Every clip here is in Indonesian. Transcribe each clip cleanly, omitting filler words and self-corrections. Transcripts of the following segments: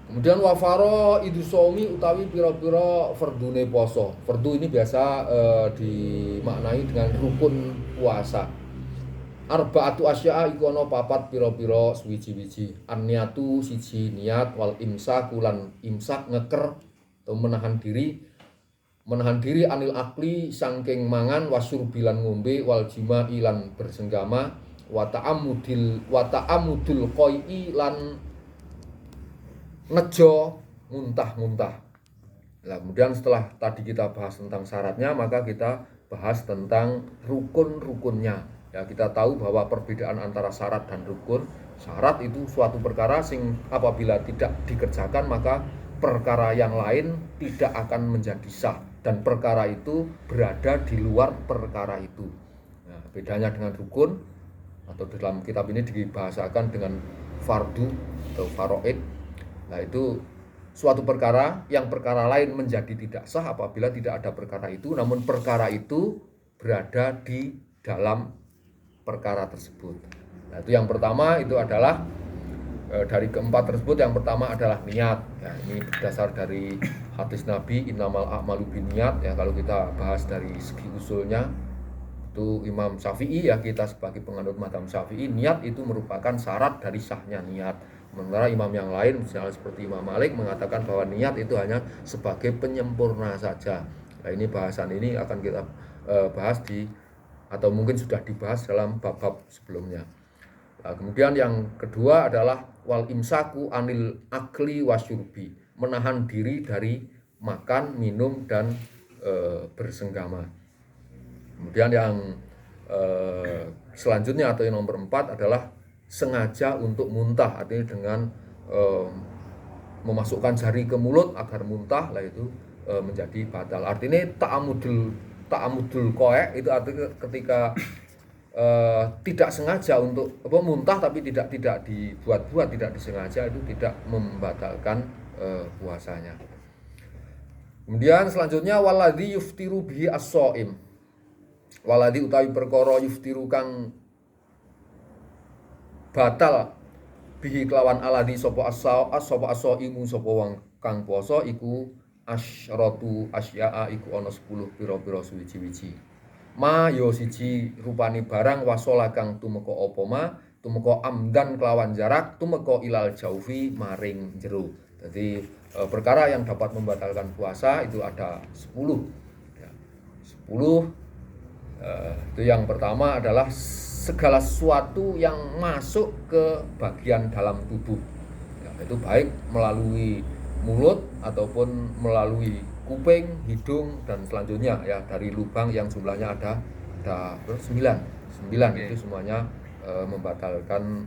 Kemudian wafaro idusomi utawi piro-piro fardune poso. Fardu ini biasa dimaknai dengan rukun puasa. Arba'atu asya'a iku ana papat pira-pira suwiji-wiji. An-niyatu siji niat, wal imsaku lan imsak ngeker atau menahan diri anil akli sangking mangan, wasyurbilan ngombe, wal jima'i lan bersenggama, wa ta'amudul qai'i lan nejo muntah-muntah. Nah, kemudian setelah tadi kita bahas tentang syaratnya, maka kita bahas tentang rukun-rukunnya. Ya, kita tahu bahwa perbedaan antara syarat dan rukun. Syarat itu suatu perkara sing apabila tidak dikerjakan maka perkara yang lain tidak akan menjadi sah dan perkara itu berada di luar perkara itu. Nah, bedanya dengan rukun atau dalam kitab ini dibahasakan dengan fardu atau faraid. Nah, itu suatu perkara yang perkara lain menjadi tidak sah apabila tidak ada perkara itu, namun perkara itu berada di dalam perkara tersebut. Nah, itu yang pertama itu adalah dari keempat tersebut yang pertama adalah niat. Ya, ini berdasar dari hadis Nabi innamal a'malu binniyat. Ya, kalau kita bahas dari segi usulnya itu Imam Syafi'i, ya kita sebagai penganut mazhab Syafi'i, niat itu merupakan syarat dari sahnya niat. Sementara imam yang lain misalnya seperti Imam Malik mengatakan bahwa niat itu hanya sebagai penyempurna saja. Nah, ini bahasan ini akan kita bahas atau mungkin sudah dibahas dalam bab-bab sebelumnya. Nah, kemudian yang kedua adalah wal imsaku anil akli wasyurbi, menahan diri dari makan, minum dan bersenggama. Kemudian yang selanjutnya atau yang nomor 4 adalah sengaja untuk muntah, artinya dengan memasukkan jari ke mulut agar muntah, lah itu menjadi batal. Artinya ta'amudul koek itu artinya ketika tidak sengaja untuk muntah tapi tidak dibuat-buat, tidak disengaja, itu tidak membatalkan puasanya. Kemudian selanjutnya waladhi yuftiru bihi as-shaim. Waladhi utawi perkara yuftiru kang batal bihi kelawan aladhi sapa as-shaimu sapa wong kang puasa iku asyratu asya'a iku ana 10 pira-pira suwiji-wiji. Ma yo siji rupane barang wasola kang tumeka apa ma, tumeka amdan kelawan jarak, tumeka ilal jaufi maring jero. Jadi perkara yang dapat membatalkan puasa itu ada 10. Ya, 10 itu yang pertama adalah segala sesuatu yang masuk ke bagian dalam tubuh. Ya, itu baik melalui mulut ataupun melalui kuping, hidung dan selanjutnya ya dari lubang yang jumlahnya ada 9. Itu semuanya membatalkan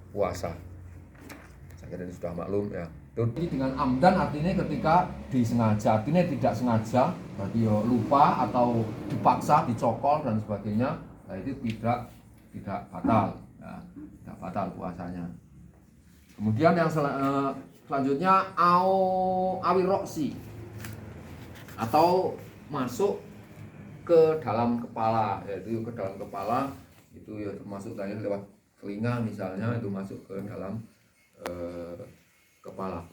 puasa. Saya kira ini sudah maklum ya. Ini dengan amdan artinya ketika disengaja, artinya tidak sengaja, berarti ya lupa atau dipaksa, dicokol dan sebagainya. Nah, itu tidak batal, ya, tidak batal puasanya. Kemudian yang selanjutnya awiroksi atau masuk ke dalam kepala, yaitu ke dalam kepala itu ya termasuk tadi lewat telinga misalnya, itu masuk ke dalam kepala.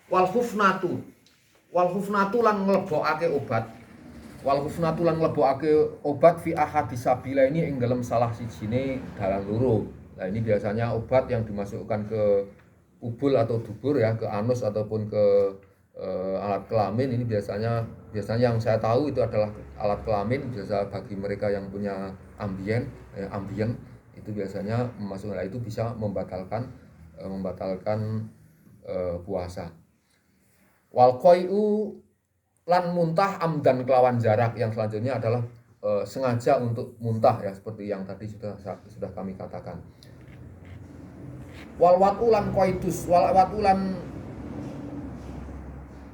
Wal hufnatu lan nglebokake obat. Wal hufnatu lan nglebokake obat fi ahadisabila ini ing dalam salah sijine dalan loro. Nah, ini biasanya obat yang dimasukkan ke ubul atau dubur ya, ke anus ataupun ke alat kelamin. Ini biasanya yang saya tahu itu adalah alat kelamin, biasa bagi mereka yang punya ambien itu biasanya memasukkan, itu bisa membatalkan puasa. Wal qai'u lan muntah amdan kelawan jarak, yang selanjutnya adalah sengaja untuk muntah ya, seperti yang tadi sudah kami katakan. Wal watu lan qaidus, wal watu lan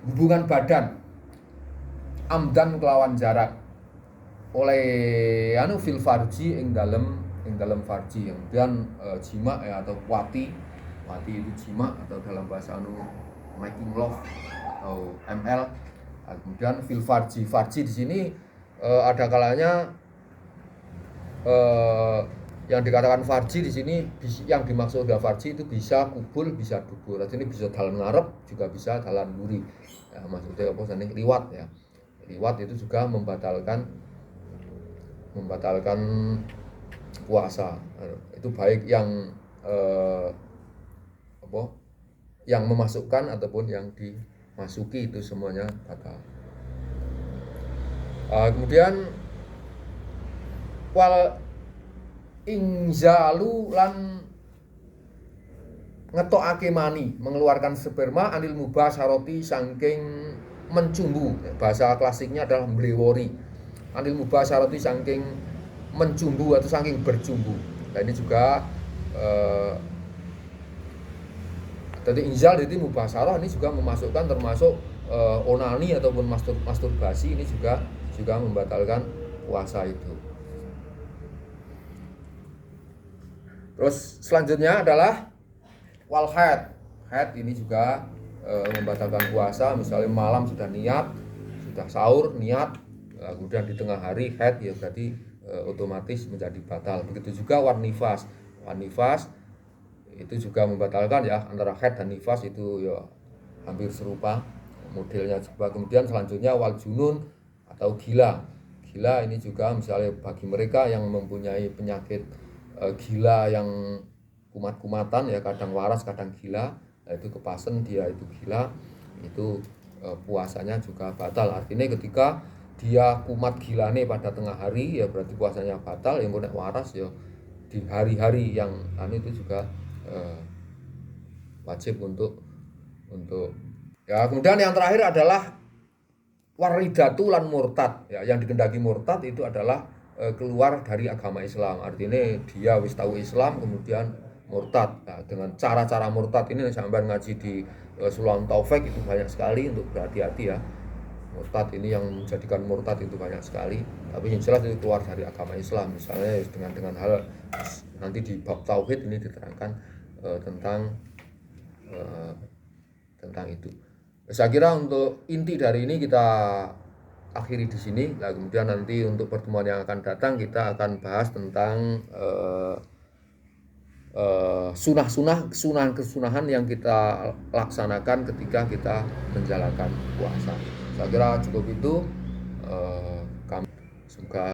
hubungan badan amdan kelawan jarak oleh fil farji ing dalem farji, kemudian jima ya, atau wati itu jima atau dalam bahasa making love atau ML. Kemudian fil farji di sini ada kalanya Yang dikatakan farji di sini yang dimaksud dengan farji itu bisa kubul, bisa dubur. Artinya bisa dalam ngarep, juga bisa dalam buri. Ya, maksudnya apa sini liwat ya. Liwat itu juga membatalkan puasa. Itu baik yang yang memasukkan ataupun yang dimasuki, itu semuanya batal. Kemudian wal inzalu lan ngetokake mani, mengeluarkan sperma anil mubasyarati saking mencumbu. Bahasa klasiknya adalah mblewori. Anil mubasyarati saking mencumbu atau saking bercumbu. Nah ini juga jadi inzal itu mubasyarah ini juga memasukkan termasuk onani ataupun masturbasi, ini juga membatalkan puasa itu. Terus selanjutnya adalah wal haid. Haid ini juga membatalkan puasa. Misalnya malam sudah niat, sudah sahur niat, kemudian di tengah hari haid, ya berarti otomatis menjadi batal. Begitu juga wan nifas. Wan nifas itu juga membatalkan ya, antara haid dan nifas itu ya hampir serupa modelnya juga. Kemudian selanjutnya wal junun atau gila. Gila ini juga misalnya bagi mereka yang mempunyai penyakit gila yang kumat-kumatan ya, kadang waras kadang gila, nah itu kepasen dia itu gila, itu puasanya juga batal. Artinya ketika dia kumat gilane pada tengah hari ya berarti puasanya batal. Yang kena waras ya di hari-hari yang itu juga wajib untuk ya. Kemudian yang terakhir adalah waridatu lan murtad ya. Yang dikendaki murtad itu adalah keluar dari agama Islam. Artinya dia wis tahu Islam kemudian murtad. Nah, dengan cara-cara murtad ini sampai ngaji di Sulawun Taufik itu banyak sekali, untuk berhati-hati ya. Murtad ini yang menjadikan murtad itu banyak sekali. Tapi yang jelas itu keluar dari agama Islam. Misalnya dengan hal nanti di bab tauhid ini diterangkan tentang itu. Saya kira untuk inti dari ini kita akhiri di sini. Nah, kemudian nanti untuk pertemuan yang akan datang kita akan bahas tentang kesunahan yang kita laksanakan ketika kita menjalankan puasa. Saya kira cukup itu. Kami suka